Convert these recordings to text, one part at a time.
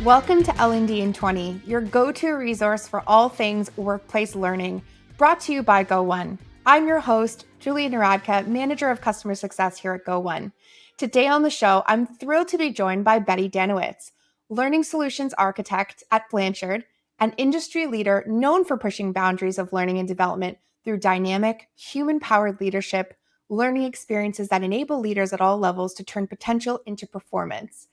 Welcome to L&D in 20, your go-to resource for all things workplace learning, brought to you by Go1. I'm your host, Julia Narodka, Manager of Customer Success here at Go1. Today on the show, I'm thrilled to be joined by Betty Dannewitz, Learning Solutions Architect at Blanchard, an industry leader known for pushing boundaries of learning and development through dynamic, human-powered leadership, learning experiences that enable leaders at all levels to turn potential into performance.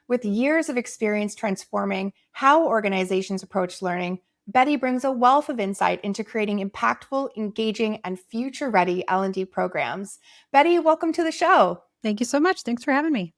With years of experience transforming how organizations approach learning, Betty brings a wealth of insight into creating impactful, engaging, and future-ready L&D programs. Betty, welcome to the show. Thank you so much. Thanks for having me.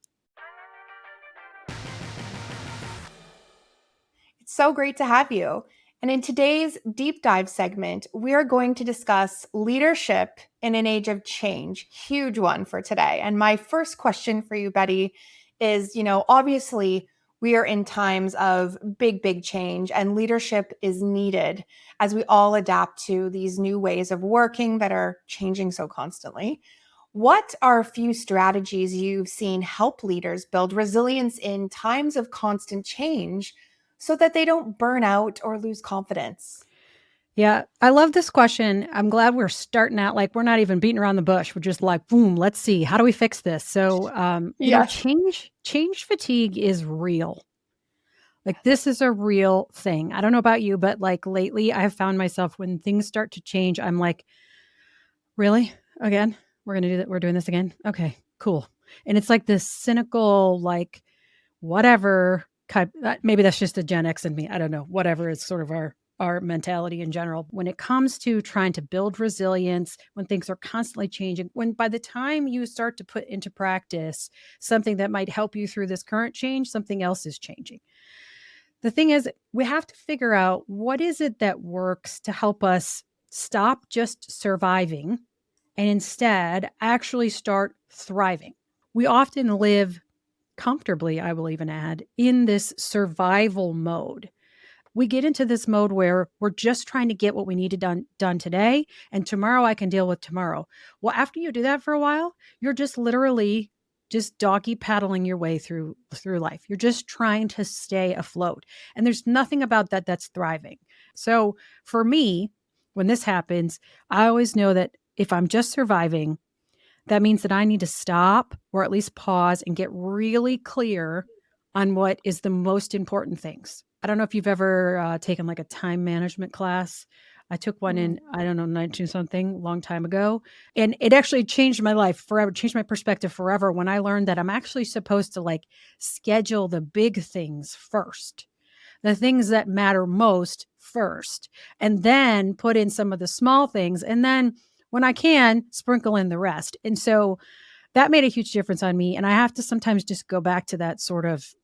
It's so great to have you. And in today's deep dive segment, we are going to discuss leadership in an age of change. Huge one for today. And my first question for you, Betty, is, obviously we are in times of big change and leadership is needed as we all adapt to these new ways of working that are changing so constantly. What are a few strategies you've seen help leaders build resilience in times of constant change so that they don't burn out or lose confidence? Yeah, I love this question. I'm glad we're starting out like we're not even beating around the bush. We're just like, boom, let's see. How do we fix this? So, Yes. change fatigue is real. Like this is a real thing. I don't know about you, but like lately I have found myself when things start to change, I'm like, really? Again? We're going to do that. We're doing this again. Okay, cool. And it's like this cynical, like whatever maybe that's just the Gen X in me. I don't know. Whatever is sort of our mentality in general. When it comes to trying to build resilience, when things are constantly changing, when by the time you start to put into practice something that might help you through this current change, something else is changing. The thing is, we have to figure out what is it that works to help us stop just surviving and instead actually start thriving. We often live comfortably, I will even add, in this survival mode. We get into this mode where we're just trying to get what we need done today, and tomorrow I can deal with tomorrow. Well, after you do that for a while, you're just literally just doggy paddling your way through life. You're just trying to stay afloat. And there's nothing about that that's thriving. So for me, when this happens, I always know that if I'm just surviving, that means that I need to stop or at least pause and get really clear on what is the most important things. I don't know if you've ever taken like a time management class. I took one in, 19 something, long time ago. And it actually changed my life forever, changed my perspective forever when I learned that I'm actually supposed to like schedule the big things first, the things that matter most first, and then put in some of the small things. And then when I can, sprinkle in the rest. And so that made a huge difference on me. And I have to sometimes just go back to that sort of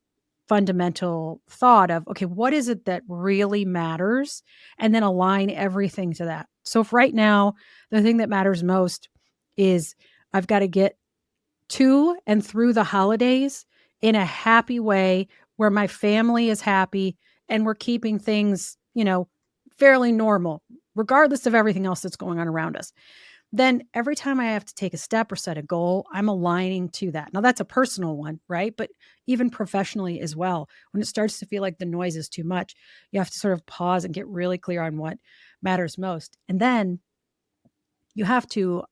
fundamental thought of, okay, what is it that really matters? And then align everything to that. So if right now, the thing that matters most is I've got to get to and through the holidays in a happy way where my family is happy and we're keeping things, fairly normal, regardless of everything else that's going on around us. Then every time I have to take a step or set a goal, I'm aligning to that. Now that's a personal one, right? But even professionally as well, when it starts to feel like the noise is too much, you have to sort of pause and get really clear on what matters most. And then you have to,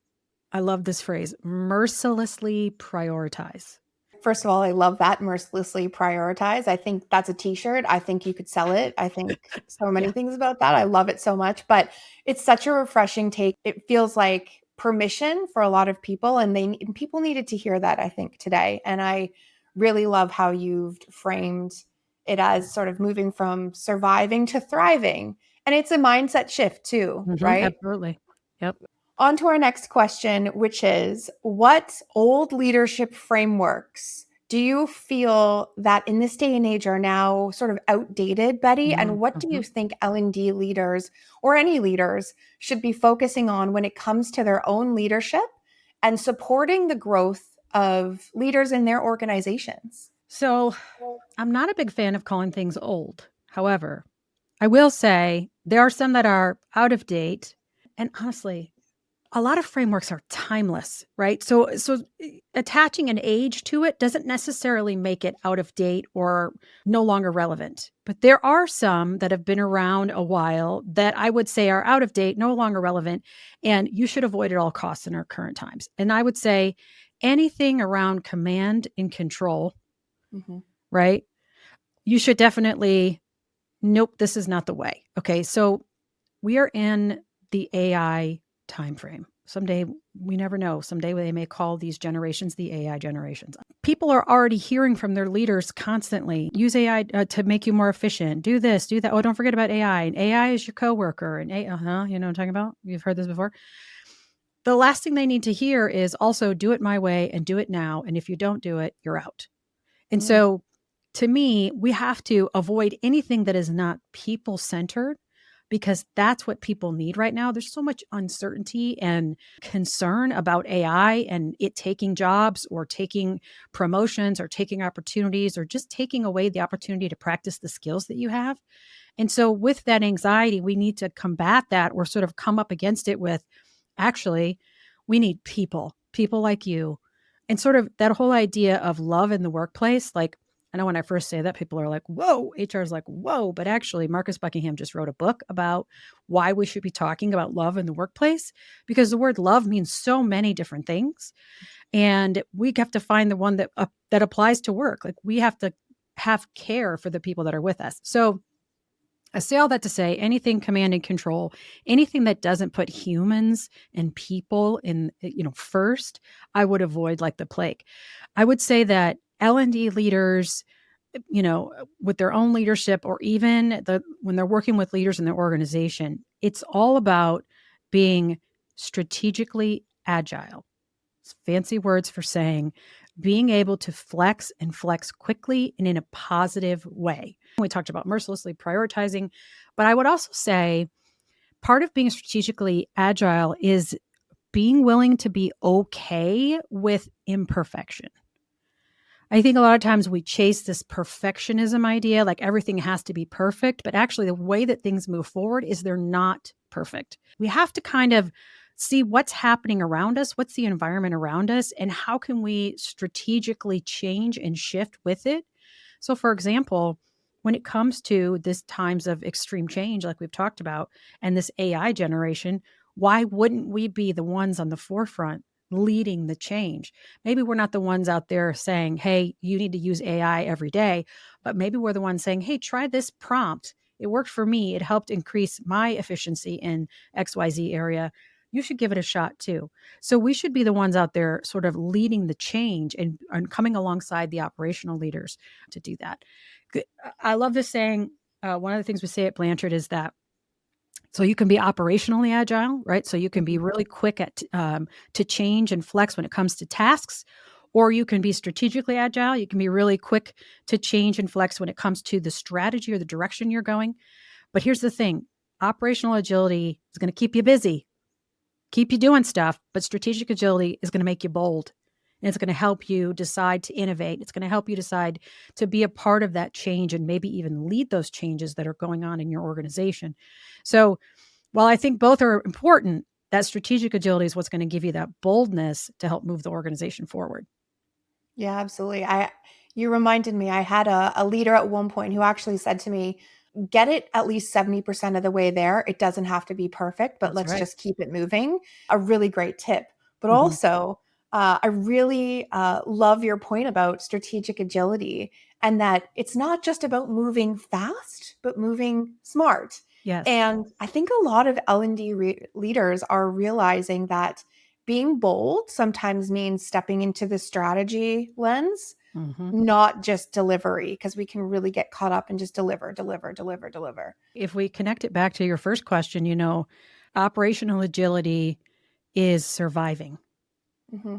I love this phrase, mercilessly prioritize. First of all, I love that, mercilessly prioritize. I think that's a t-shirt. I think you could sell it. I think so many Yeah. things about that. I love it so much, but it's such a refreshing take. It feels like permission for a lot of people, and people needed to hear that, I think, today. And I really love how you've framed it as sort of moving from surviving to thriving. And it's a mindset shift too, right? Absolutely. Yep. On to our next question, which is, what old leadership frameworks do you feel that in this day and age are now sort of outdated, Betty? And what do you think L&D leaders or any leaders should be focusing on when it comes to their own leadership and supporting the growth of leaders in their organizations? So I'm not a big fan of calling things old. However, I will say there are some that are out of date. And honestly, a lot of frameworks are timeless, right? So attaching an age to it doesn't necessarily make it out of date or no longer relevant. But there are some that have been around a while that I would say are out of date, no longer relevant, and you should avoid at all costs in our current times. And I would say anything around command and control, Mm-hmm. right? You should definitely, nope, this is not the way. Okay. So we are in the AI timeframe. Someday, we never know. Someday they may call these generations the AI generations. People are already hearing from their leaders constantly, use AI to make you more efficient. Do this, do that. Oh, don't forget about AI. And AI is your coworker. And you know what I'm talking about? You've heard this before. The last thing they need to hear is also do it my way and do it now. And if you don't do it, you're out. And Mm. so to me, we have to avoid anything that is not people centered because that's what people need right now. There's so much uncertainty and concern about AI and it taking jobs or taking promotions or taking opportunities or just taking away the opportunity to practice the skills that you have. And so, with that anxiety, we need to combat that or sort of come up against it with actually, we need people like you. And sort of that whole idea of love in the workplace. Like, I know when I first say that, people are like, whoa, HR is like, whoa. But actually, Marcus Buckingham just wrote a book about why we should be talking about love in the workplace because the word love means so many different things. And we have to find the one that applies to work. Like, we have to have care for the people that are with us. So, I say all that to say anything command and control, anything that doesn't put humans and people in, first, I would avoid like the plague. I would say that L&D leaders, with their own leadership or even when they're working with leaders in their organization, it's all about being strategically agile. It's fancy words for saying being able to flex and flex quickly and in a positive way. We talked about mercilessly prioritizing, but I would also say part of being strategically agile is being willing to be okay with imperfection. I think a lot of times we chase this perfectionism idea, like everything has to be perfect, but actually the way that things move forward is they're not perfect. We have to kind of see what's happening around us, what's the environment around us, and how can we strategically change and shift with it. So for example, when it comes to this times of extreme change, like we've talked about, and this AI generation, why wouldn't we be the ones on the forefront leading the change? Maybe we're not the ones out there saying, hey, you need to use AI every day, but maybe we're the ones saying, hey, try this prompt. It worked for me. It helped increase my efficiency in XYZ area. You should give it a shot too. So we should be the ones out there sort of leading the change and coming alongside the operational leaders to do that. I love this saying. One of the things we say at Blanchard is that so you can be operationally agile, right? So you can be really quick at to change and flex when it comes to tasks, or you can be strategically agile. You can be really quick to change and flex when it comes to the strategy or the direction you're going. But here's the thing: operational agility is going to keep you busy, keep you doing stuff, but strategic agility is going to make you bold. And it's going to help you decide to innovate. It's going to help you decide to be a part of that change and maybe even lead those changes that are going on in your organization. So while I think both are important, that strategic agility is what's going to give you that boldness to help move the organization forward. Yeah, absolutely. You reminded me, I had a leader at one point who actually said to me, get it at least 70% of the way there. It doesn't have to be perfect, but That's let's right. just keep it moving. A really great tip. But Mhm. also, I really love your point about strategic agility and that it's not just about moving fast, but moving smart. Yes. And I think a lot of L&D leaders are realizing that being bold sometimes means stepping into the strategy lens, Mhm. not just delivery, because we can really get caught up in just deliver, deliver, deliver, deliver. If we connect it back to your first question, operational agility is surviving. Hmm.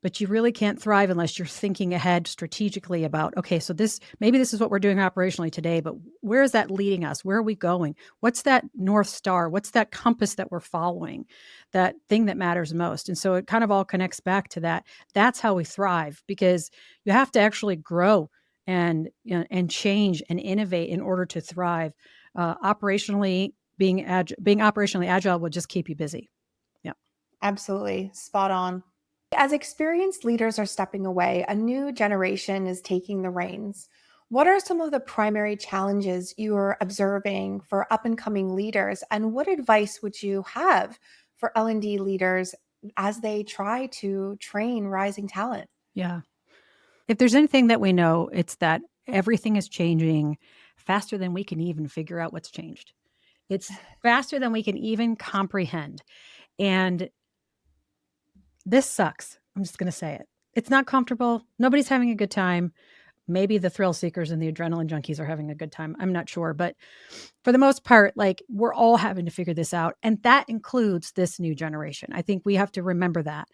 But you really can't thrive unless you're thinking ahead strategically about, okay, so maybe this is what we're doing operationally today, but where is that leading us? Where are we going? What's that North Star? What's that compass that we're following? That thing that matters most. And so it kind of all connects back to that. That's how we thrive because you have to actually grow and change and innovate in order to thrive. Operationally, being operationally agile will just keep you busy. Yeah. Absolutely. Spot on. As experienced leaders are stepping away, a new generation is taking the reins. What are some of the primary challenges you are observing for up and coming leaders, and what advice would you have for L&D leaders as they try to train rising talent? Yeah. If there's anything that we know, it's that everything is changing faster than we can even figure out what's changed. It's faster than we can even comprehend. And this sucks. I'm just going to say it. It's not comfortable. Nobody's having a good time. Maybe the thrill seekers and the adrenaline junkies are having a good time. I'm not sure. But for the most part, like, we're all having to figure this out. And that includes this new generation. I think we have to remember that.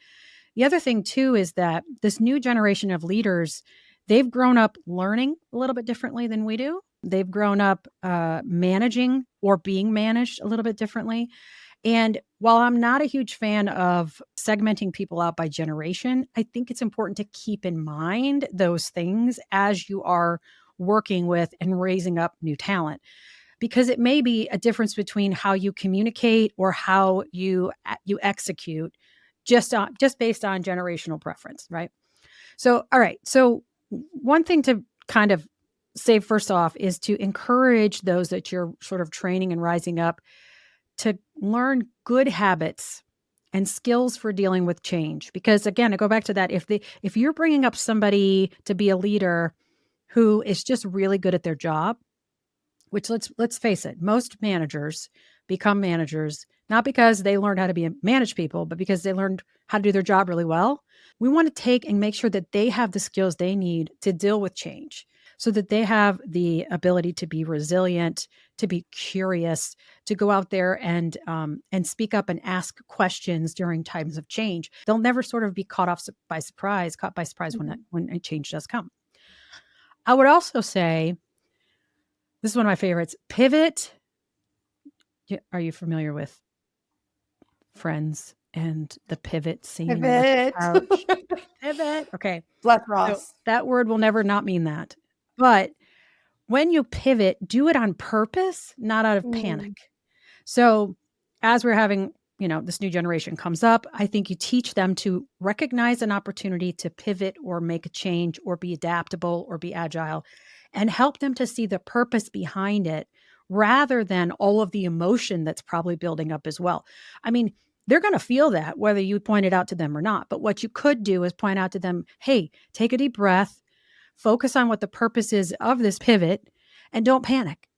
The other thing too is that this new generation of leaders, they've grown up learning a little bit differently than we do. They've grown up managing or being managed a little bit differently. And while I'm not a huge fan of segmenting people out by generation, I think it's important to keep in mind those things as you are working with and raising up new talent, because it may be a difference between how you communicate or how you execute just based on generational preference, right? So, all right. So, one thing to kind of say first off is to encourage those that you're sort of training and rising up to learn good habits and skills for dealing with change. Because again, I go back to that. If you're bringing up somebody to be a leader who is just really good at their job, which let's face it, most managers become managers not because they learned how to manage people, but because they learned how to do their job really well. We want to take and make sure that they have the skills they need to deal with change, so that they have the ability to be resilient, to be curious, to go out there and speak up and ask questions during times of change. They'll never sort of be caught by surprise Mhm. when a change does come. I would also say, this is one of my favorites, pivot. Are you familiar with Friends and the pivot scene with the Pivot. couch? Pivot. Okay. Bless So Ross. that word will never not mean that. But when you pivot, do it on purpose, not out of panic. Mm, So as we're having, this new generation comes up, I think you teach them to recognize an opportunity to pivot or make a change or be adaptable or be agile, and help them to see the purpose behind it rather than all of the emotion that's probably building up as well. I mean, they're going to feel that whether you point it out to them or not. But what you could do is point out to them, hey, take a deep breath, focus on what the purpose is of this pivot, and don't panic.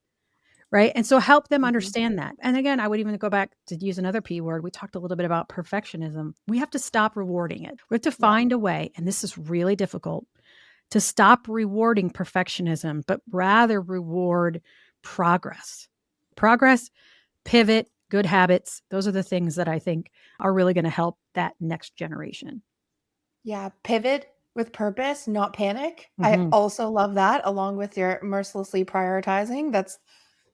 Right. And so help them mhm. understand that. And again, I would even go back to use another P word. We talked a little bit about perfectionism. We have to stop rewarding it. We have to Yeah. find a way, and this is really difficult, to stop rewarding perfectionism, but rather reward progress. Progress, pivot, good habits. Those are the things that I think are really going to help that next generation. Yeah, pivot with purpose, not panic. I Mhm. also love that, along with your mercilessly prioritizing. That's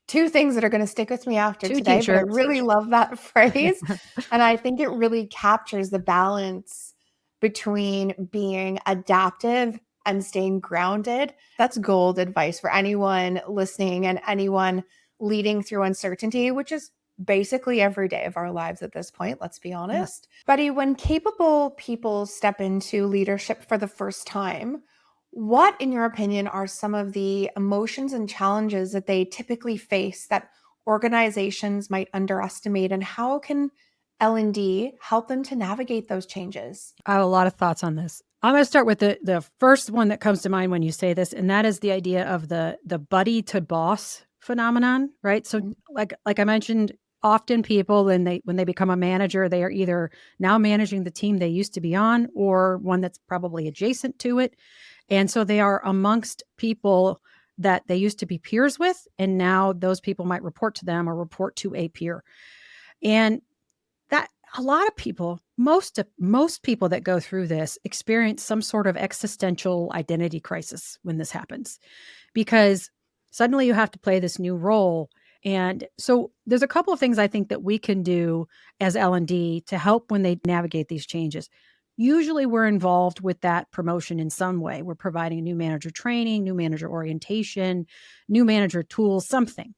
two things that are gonna stick with me after Two today, but I t-shirts. really love that phrase, and I think it really captures the balance between being adaptive and staying grounded. That's gold advice for anyone listening and anyone leading through uncertainty, which is basically every day of our lives at this point, let's be Yeah. honest. Betty, when capable people step into leadership for the first time, what, in your opinion, are some of the emotions and challenges that they typically face that organizations might underestimate, and how can L&D help them to navigate those changes? I have a lot of thoughts on this. I'm going to start with the first one that comes to mind when you say this, and that is the idea of the buddy to boss phenomenon, right? So, Mhm. like I mentioned, often people when they become a manager, they are either now managing the team they used to be on or one that's probably adjacent to it, and so they are amongst people that they used to be peers with, and now those people might report to them or report to a peer, and that a lot of people, most people that go through this experience some sort of existential identity crisis when this happens, because suddenly you have to play this new role. And so there's a couple of things I think that we can do as L&D to help when they navigate these changes. Usually we're involved with that promotion in some way. We're providing new manager training, new manager orientation, new manager tools, something.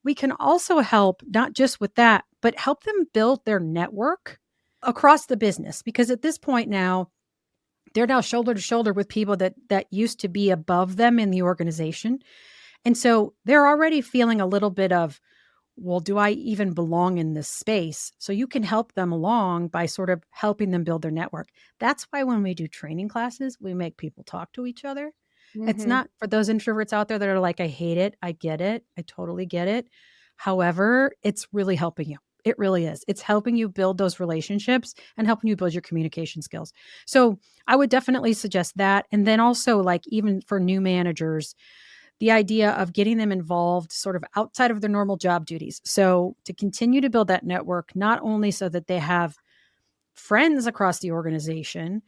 We can also help not just with that, but help them build their network across the business, because at this point now, they're now shoulder to shoulder with people that used to be above them in the organization. And so they're already feeling a little bit of, well, do I even belong in this space? So you can help them along by sort of helping them build their network. That's why when we do training classes, we make people talk to each other. It's Mm-hmm. not for those introverts out there that are like, I hate it. I get it. I totally get it. However, it's really helping you. It really is. It's helping you build those relationships and helping you build your communication skills. So I would definitely suggest that. And then also, like, even for new managers, the idea of getting them involved sort of outside of their normal job duties. So to continue to build that network, not only so that they have friends across the organization,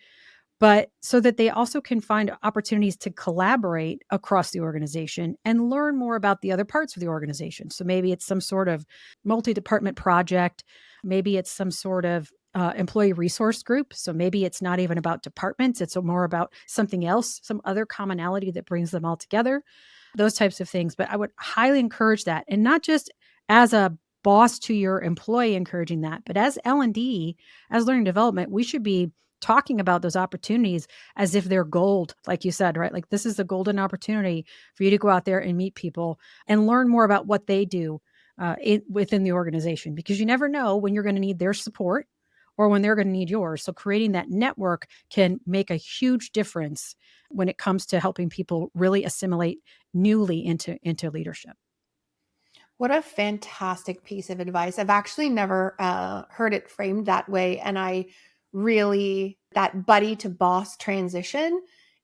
but so that they also can find opportunities to collaborate across the organization and learn more about the other parts of the organization. So maybe it's some sort of multi department project, maybe it's some sort of employee resource group. So maybe it's not even about departments, it's more about something else, some other commonality that brings them all together, those types of things. But I would highly encourage that. And not just as a boss to your employee encouraging that, but as L&D, as learning development, we should be talking about those opportunities as if they're gold, like you said, right? Like, this is a golden opportunity for you to go out there and meet people and learn more about what they do within the organization, because you never know when you're going to need their support or when they're going to need yours. So creating that network can make a huge difference when it comes to helping people really assimilate newly into leadership. What a fantastic piece of advice. I've actually never heard it framed that way. And I really, that buddy to boss transition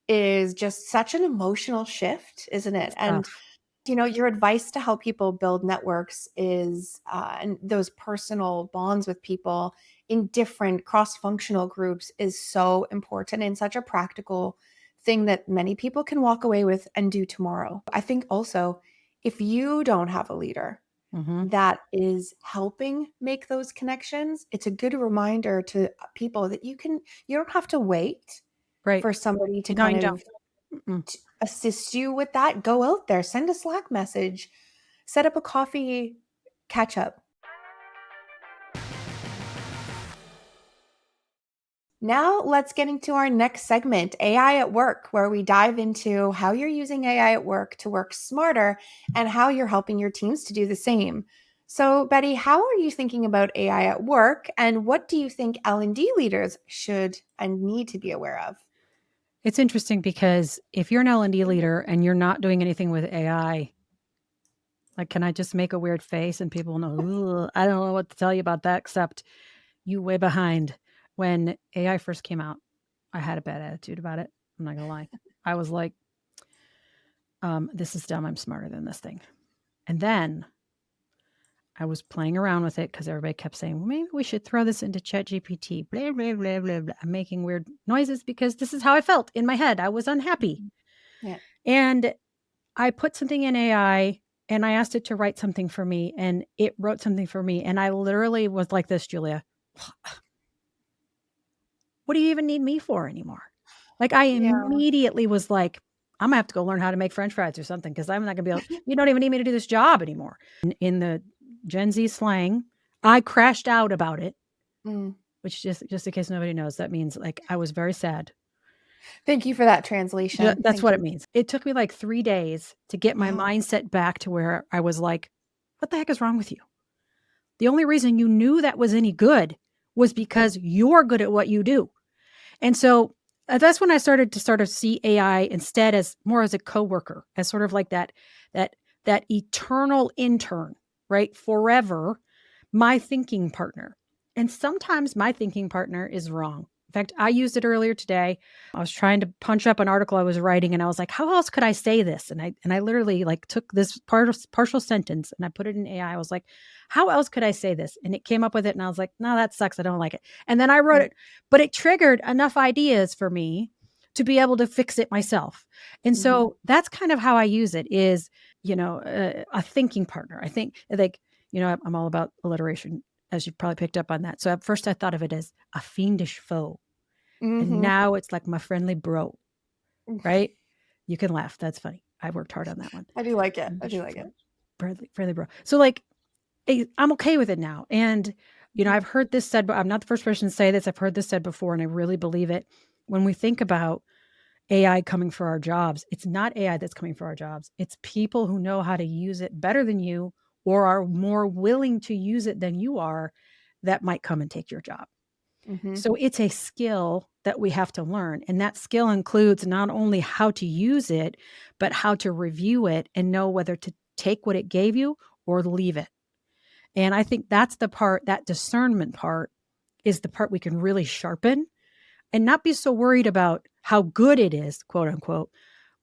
is just such an emotional shift, isn't it? It's And tough. your advice to help people build networks is and those personal bonds with people in different cross-functional groups is so important and such a practical thing that many people can walk away with and do tomorrow. I think also, if you don't have a leader Hmm. that is helping make those connections, it's a good reminder to people that you don't have to wait Right. for somebody to No, kind you don't. of Mm-mm. assist you with that. Go out there, send a Slack message, set up a coffee catch up. Now, let's get into our next segment, AI at work, where we dive into how you're using AI at work to work smarter and how you're helping your teams to do the same. So, Betty, how are you thinking about AI at work, and what do you think L&D leaders should and need to be aware of? It's interesting because if you're an L&D leader and you're not doing anything with AI, like, can I just make a weird face and people will know, "Ugh, I don't know what to tell you about that, except you way behind." When AI first came out, I had a bad attitude about it. I'm not gonna lie. I was like, this is dumb. I'm smarter than this thing. And then I was playing around with it because everybody kept saying, well, maybe we should throw this into ChatGPT. Blah, blah, blah, blah, blah. I'm making weird noises because this is how I felt in my head. I was unhappy. Mhm. Yeah. And I put something in AI and I asked it to write something for me, and it wrote something for me. And I literally was like this, Julia, what do you even need me for anymore? Like, I Yeah. immediately was like, I'm gonna have to go learn how to make French fries or something because I'm not gonna be able, you don't even need me to do this job anymore. In the Gen Z slang, I crashed out about it, Mm. which, just in case nobody knows, that means like I was very sad. Thank you for that translation. That's Thank what it you. means. It took me like 3 days to get my Wow. mindset back to where I was like, "What the heck is wrong with you? The only reason you knew that was any good was because you're good at what you do." And so, that's when I started to sort of see AI instead as more as a coworker, as sort of like that that eternal intern, right? Forever, my thinking partner. And sometimes my thinking partner is wrong. In fact, I used it earlier today. I was trying to punch up an article I was writing and I was like, how else could I say this? And I literally like took this partial sentence and I put it in AI. I was like, how else could I say this? And it came up with it and I was like, no, that sucks. I don't like it. And then I wrote Yeah. it, but it triggered enough ideas for me to be able to fix it myself. And Mhm. so that's kind of how I use it is, a thinking partner. I think like, I'm all about alliteration, as you've probably picked up on that. So at first I thought of it as a fiendish foe. And Mhm. now it's like my friendly bro, right? You can laugh. That's funny. I worked hard on that one. I do like it. I do Fiendish like it. foe. Friendly bro. So like, I'm okay with it now. And I've heard this said, but I'm not the first person to say this. I've heard this said before, and I really believe it. When we think about AI coming for our jobs, it's not AI that's coming for our jobs. It's people who know how to use it better than you or are more willing to use it than you are that might come and take your job. Hmm. So it's a skill that we have to learn. And that skill includes not only how to use it, but how to review it and know whether to take what it gave you or leave it. And I think that's the part, that discernment part is the part we can really sharpen and not be so worried about how good it is, quote unquote,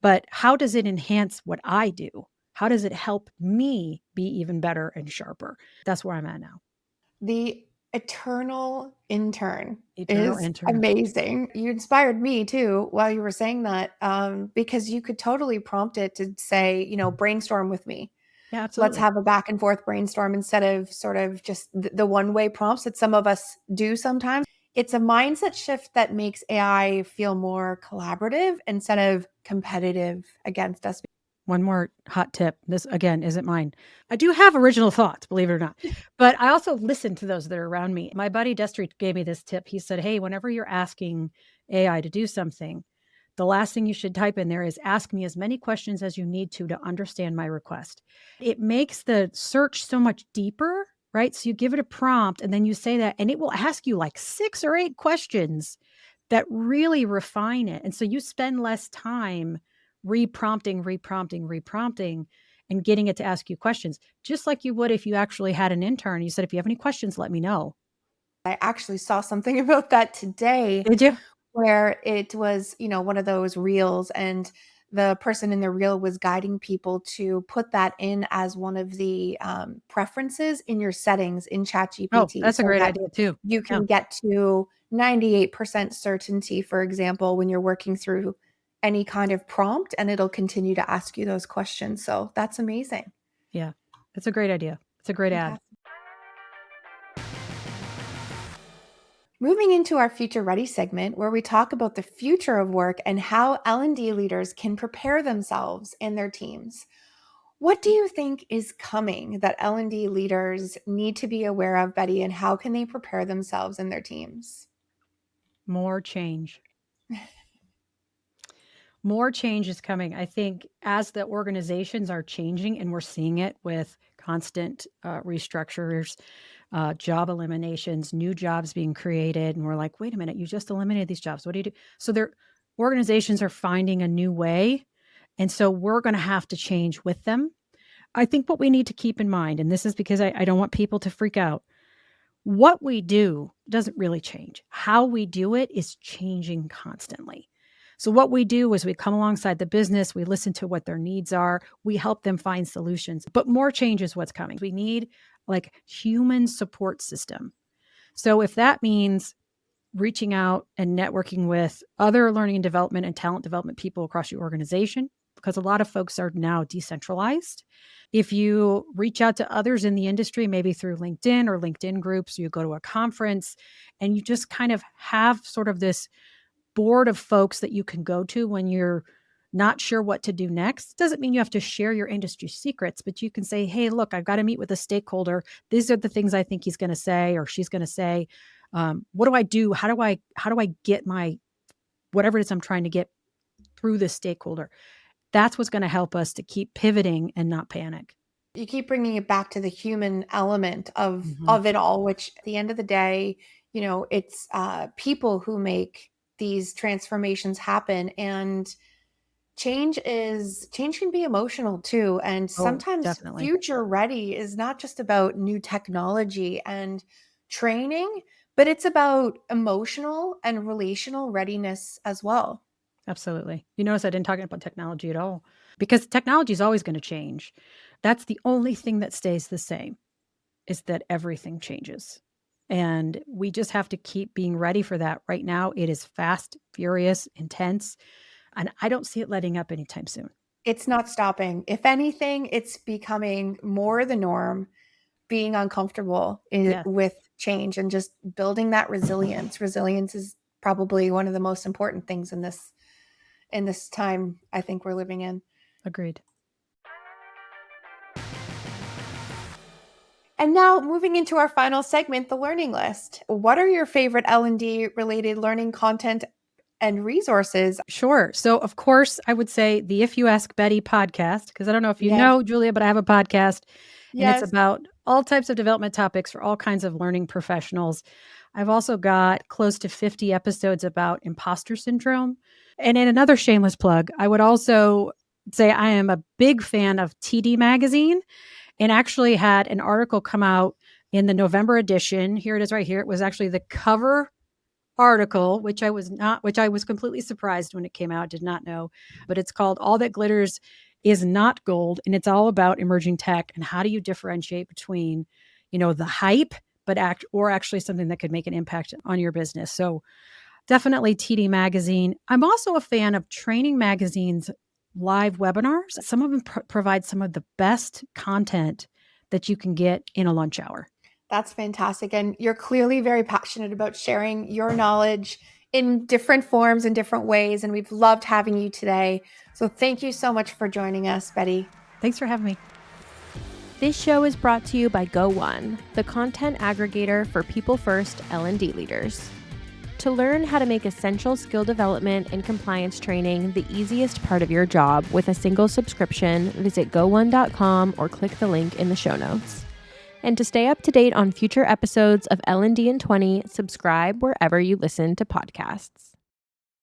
but how does it enhance what I do? How does it help me be even better and sharper? That's where I'm at now. The eternal intern Eternal is intern. amazing. You inspired me too while you were saying that, because you could totally prompt it to say, brainstorm with me. Yeah, Let's absolutely. have a back and forth brainstorm instead of sort of just the one way prompts that some of us do sometimes. It's a mindset shift that makes AI feel more collaborative instead of competitive against us. One more hot tip. This again isn't mine. I do have original thoughts, believe it or not, but I also listen to those that are around me. My buddy Destry gave me this tip. He said, "Hey, whenever you're asking AI to do something, the last thing you should type in there is ask me as many questions as you need to understand my request." It makes the search so much deeper, right? So you give it a prompt and then you say that, and it will ask you like 6 or 8 questions that really refine it. And so you spend less time reprompting, and getting it to ask you questions, just like you would if you actually had an intern. You said, if you have any questions, let me know. I actually saw something about that today Did you? where it was, one of those reels, and the person in the reel was guiding people to put that in as one of the preferences in your settings in Oh, ChatGPT that's a so great that idea too. you Yeah. can get to 98% certainty, for example, when you're working through any kind of prompt, and it'll continue to ask you those questions. So that's amazing. Yeah. That's a great idea. It's a great ad. Fantastic. Moving into our Future Ready segment, where we talk about the future of work and how L&D leaders can prepare themselves and their teams. What do you think is coming that L&D leaders need to be aware of, Betty, and how can they prepare themselves and their teams? More change. More change is coming. I think as the organizations are changing, and we're seeing it with constant restructures, job eliminations, new jobs being created, and we're like, wait a minute, you just eliminated these jobs. What do you do? So their organizations are finding a new way, and so we're going to have to change with them. I think what we need to keep in mind, and this is because I don't want people to freak out, what we do doesn't really change. How we do it is changing constantly. So, what we do is we come alongside the business, we listen to what their needs are, we help them find solutions. But more change is what's coming. We need like human support system. So, if that means reaching out and networking with other learning and development and talent development people across your organization, because a lot of folks are now decentralized. If you reach out to others in the industry, maybe through LinkedIn or LinkedIn groups, you go to a conference and you just kind of have sort of this board of folks that you can go to when you're not sure what to do next. Doesn't mean you have to share your industry secrets, but you can say, hey, look, I've got to meet with a stakeholder. These are the things I think he's going to say or she's going to say. What do I do? How do I get my whatever it is I'm trying to get through this stakeholder? That's what's going to help us to keep pivoting and not panic. You keep bringing it back to the human element of Mhm. of it all, which at the end of the day, it's people who make these transformations happen. And change can be emotional too, and Oh, sometimes definitely. future ready is not just about new technology and training, but it's about emotional and relational readiness as well. Absolutely. You notice I didn't talk about technology at all because technology is always going to change. That's the only thing that stays the same is that everything changes. And we just have to keep being ready for that. Right now, it is fast, furious, intense, and I don't see it letting up anytime soon. It's not stopping. If anything, it's becoming more the norm, being uncomfortable Yes, with change and just building that resilience is probably one of the most important things in this time I think we're living in. agreed. And now moving into our final segment, the learning list. What are your favorite L&D related learning content and resources? Sure. So, of course, I would say the If You Ask Betty podcast, because I don't know if you Yes. know, Julia, but I have a podcast and it's Yes. about all types of development topics for all kinds of learning professionals. I've also got close to 50 episodes about imposter syndrome. And in another shameless plug, I would also say I am a big fan of TD Magazine and actually had an article come out in the November edition. Here it is right here. It was actually the cover article, which I was completely surprised when it came out, did not know, but it's called All That Glitters is Not Gold. And it's all about emerging tech and how do you differentiate between, the hype, but actually something that could make an impact on your business. So definitely TD Magazine. I'm also a fan of Training Magazine's live webinars. Some of them provide some of the best content that you can get in a lunch hour. That's fantastic. And you're clearly very passionate about sharing your knowledge in different forms and different ways. And we've loved having you today. So thank you so much for joining us, Betty. Thanks for having me. This show is brought to you by Go1, the content aggregator for people-first L&D leaders. To learn how to make essential skill development and compliance training the easiest part of your job with a single subscription, visit go1.com or click the link in the show notes. And to stay up to date on future episodes of L&D in 20, subscribe wherever you listen to podcasts.